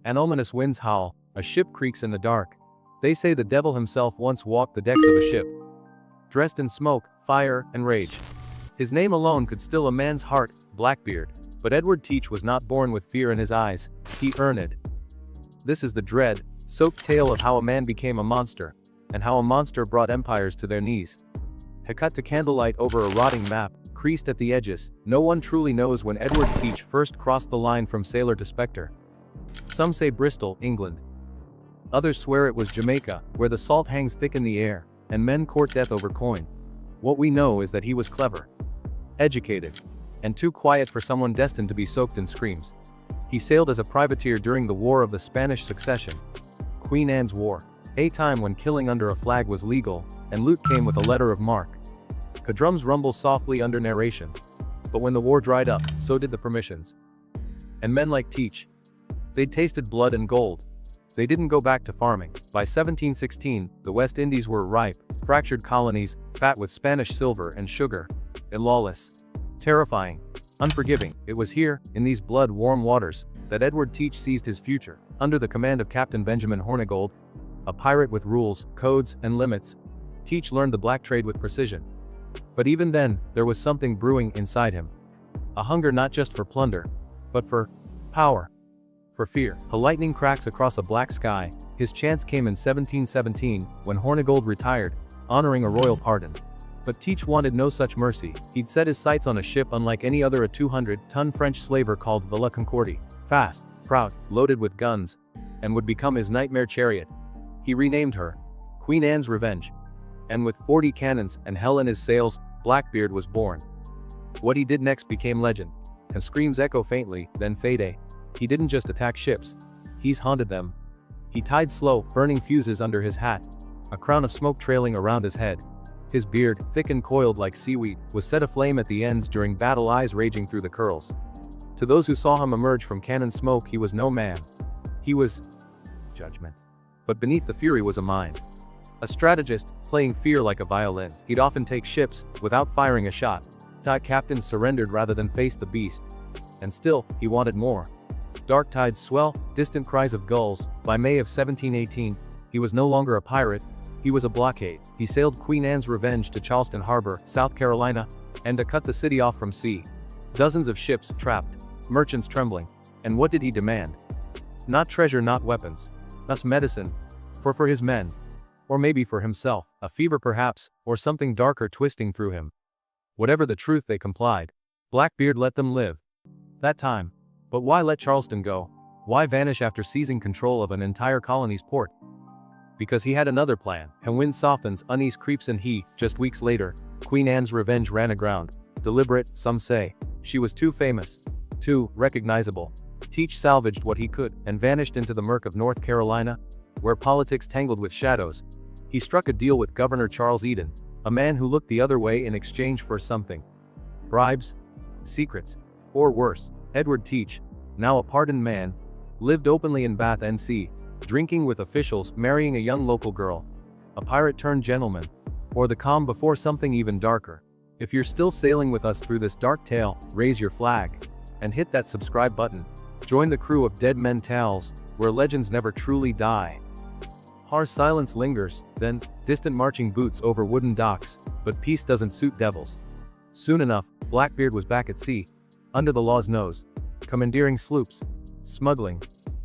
An ominous winds howl, a ship creaks in the dark. They say the devil himself once walked the decks of a ship, dressed in smoke, fire, and rage. His name alone could still a man's heart, Blackbeard. But Edward Teach was not born with fear in his eyes, he earned it. This is the dread-soaked tale of how a man became a monster, and how a monster brought empires to their knees. Cut to candlelight over a rotting map, creased at the edges, no one truly knows when Edward Teach first crossed the line from sailor to spectre. Some say Bristol, England. Others swear it was Jamaica, where the salt hangs thick in the air, and men court death over coin. What we know is that he was clever, educated, and too quiet for someone destined to be soaked in screams. He sailed as a privateer during the War of the Spanish Succession, Queen Anne's War, a time when killing under a flag was legal, and loot came with a letter of marque. Drums rumble softly under narration. But when the war dried up, so did the permissions. And men like Teach, they'd tasted blood and gold. They didn't go back to farming. By 1716, the West Indies were ripe, fractured colonies, fat with Spanish silver and sugar, and lawless. Terrifying, unforgiving. It was here, in these blood-warm waters, that Edward Teach seized his future. Under the command of Captain Benjamin Hornigold, a pirate with rules, codes, and limits, Teach learned the black trade with precision. But even then, there was something brewing inside him. A hunger not just for plunder, but for power, for fear. A lightning cracks across a black sky. His chance came in 1717, when Hornigold retired, honoring a royal pardon. But Teach wanted no such mercy. He'd set his sights on a ship unlike any other, a 200-ton French slaver called Villa Concordie. Fast, proud, loaded with guns, and would become his nightmare chariot. He renamed her Queen Anne's Revenge. And with 40 cannons and hell in his sails, Blackbeard was born. What he did next became legend, and screams echo faintly, then fade. He didn't just attack ships, he's haunted them. He tied slow, burning fuses under his hat, a crown of smoke trailing around his head. His beard, thick and coiled like seaweed, was set aflame at the ends during battle, eyes raging through the curls. To those who saw him emerge from cannon smoke, he was no man. He was judgment. But beneath the fury was a mind. A strategist, playing fear like a violin. He'd often take ships, without firing a shot. Captains surrendered rather than face the beast. And still, he wanted more. Dark tides swell, distant cries of gulls. By May of 1718, he was no longer a pirate, he was a blockade. He sailed Queen Anne's Revenge to Charleston Harbor, South Carolina, and to cut the city off from sea. Dozens of ships trapped, merchants trembling. And what did he demand? Not treasure, not weapons. Not medicine. For his men. Or maybe for himself, a fever perhaps, or something darker twisting through him. Whatever the truth, they complied. Blackbeard let them live. That time. But why let Charleston go? Why vanish after seizing control of an entire colony's port? Because he had another plan. And wind softens, unease creeps, and just weeks later, Queen Anne's Revenge ran aground. Deliberate, some say. She was too famous. Too recognizable. Teach salvaged what he could, and vanished into the murk of North Carolina, where politics tangled with shadows. He struck a deal with Governor Charles Eden, a man who looked the other way in exchange for something. Bribes? Secrets? Or worse. Edward Teach, now a pardoned man, lived openly in Bath, NC, drinking with officials, marrying a young local girl. A pirate turned gentleman. Or the calm before something even darker. If you're still sailing with us through this dark tale, raise your flag. And hit that subscribe button. Join the crew of Dead Men Tales, where legends never truly die. Harsh silence lingers, then, distant marching boots over wooden docks, but peace doesn't suit devils. Soon enough, Blackbeard was back at sea, under the law's nose, commandeering sloops, smuggling,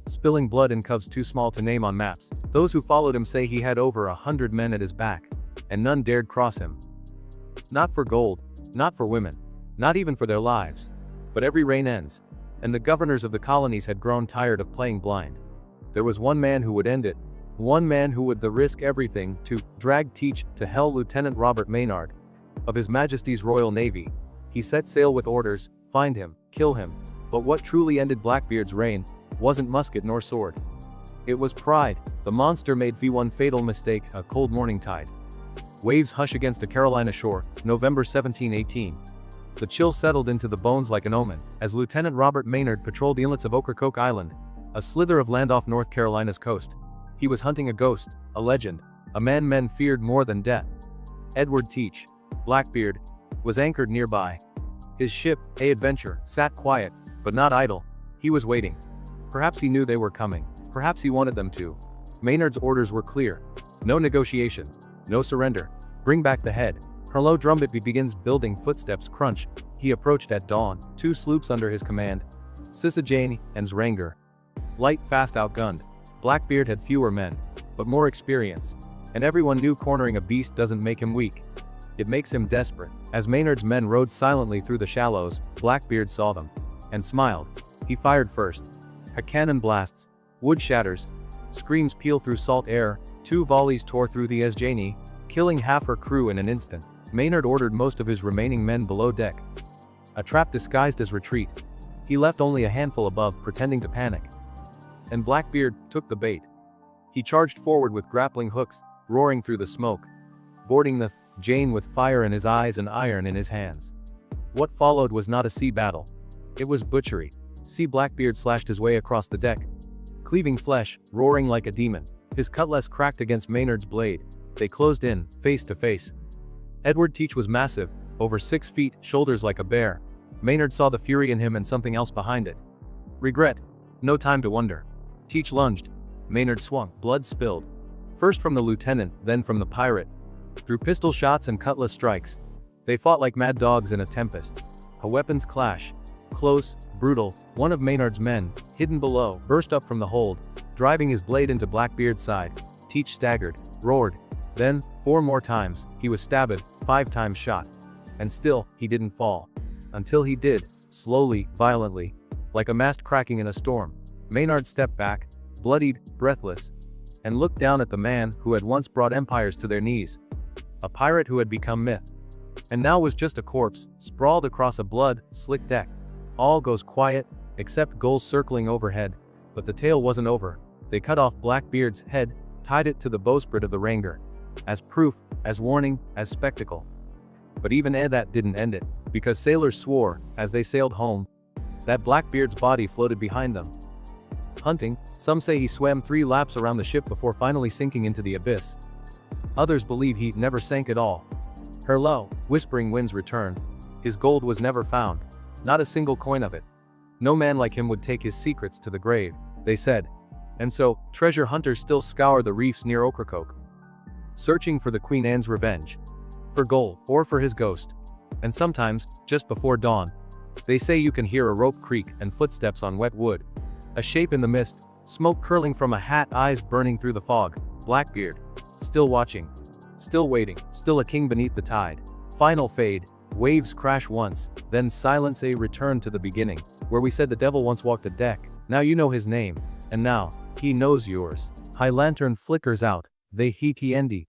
spilling blood in coves too small to name on maps. Those who followed him say he had over 100 men at his back, and none dared cross him. Not for gold, not for women, not even for their lives. But every reign ends, and the governors of the colonies had grown tired of playing blind. There was one man who would end it. One man who would risk everything to drag Teach to hell. Lieutenant Robert Maynard, of His Majesty's Royal Navy. He set sail with orders, find him, kill him. But what truly ended Blackbeard's reign wasn't musket nor sword. It was pride. The monster made one fatal mistake, a cold morning tide. Waves hush against a Carolina shore, November 1718. The chill settled into the bones like an omen, as Lieutenant Robert Maynard patrolled the inlets of Ocracoke Island, a slither of land off North Carolina's coast. He was hunting a ghost, a legend, a man men feared more than death. Edward Teach, Blackbeard, was anchored nearby. His ship, a adventure, sat quiet, but not idle. He was waiting. Perhaps he knew they were coming. Perhaps he wanted them to. Maynard's orders were clear. No negotiation. No surrender. Bring back the head. Her low drumbeat begins building footsteps crunch. He approached at dawn, 2 sloops under his command. Sisajane and Zranger. Light fast outgunned. Blackbeard had fewer men, but more experience. And everyone knew cornering a beast doesn't make him weak. It makes him desperate. As Maynard's men rode silently through the shallows, Blackbeard saw them. And smiled. He fired first. A cannon blasts. Wood shatters. Screams peal through salt air. 2 volleys tore through the Esjani, killing half her crew in an instant. Maynard ordered most of his remaining men below deck. A trap disguised as retreat. He left only a handful above, pretending to panic. And Blackbeard took the bait. He charged forward with grappling hooks, roaring through the smoke, boarding the Jane with fire in his eyes and iron in his hands. What followed was not a sea battle. It was butchery. See Blackbeard slashed his way across the deck, cleaving flesh, roaring like a demon. His cutlass cracked against Maynard's blade. They closed in, face to face. Edward Teach was massive, over 6 feet, shoulders like a bear. Maynard saw the fury in him and something else behind it. Regret. No time to wonder. Teach lunged. Maynard swung. Blood spilled. First from the lieutenant, then from the pirate. Through pistol shots and cutlass strikes. They fought like mad dogs in a tempest. A weapons clash. Close, brutal. One of Maynard's men, hidden below, burst up from the hold, driving his blade into Blackbeard's side. Teach staggered, roared. Then, 4 more times, he was stabbed, 5 times shot. And still, he didn't fall. Until he did, slowly, violently. Like a mast cracking in a storm. Maynard stepped back, bloodied, breathless, and looked down at the man who had once brought empires to their knees. A pirate who had become myth. And now was just a corpse, sprawled across a blood-slicked deck. All goes quiet, except gulls circling overhead. But the tale wasn't over. They cut off Blackbeard's head, tied it to the bowsprit of the Ranger. As proof, as warning, as spectacle. But even that didn't end it, because sailors swore, as they sailed home, that Blackbeard's body floated behind them. Hunting, some say he swam 3 laps around the ship before finally sinking into the abyss. Others believe he never sank at all. Her low, whispering winds returned. His gold was never found. Not a single coin of it. No man like him would take his secrets to the grave, they said. And so, treasure hunters still scour the reefs near Ocracoke, searching for the Queen Anne's revenge. For gold, or for his ghost. And sometimes, just before dawn, they say you can hear a rope creak and footsteps on wet wood. A shape in the mist, smoke curling from a hat, eyes burning through the fog. Blackbeard. Still watching. Still waiting. Still a king beneath the tide. Final fade. Waves crash once, then silence. A return to the beginning, where we said the devil once walked a deck. Now you know his name. And now, he knows yours. High lantern flickers out. They heat endi.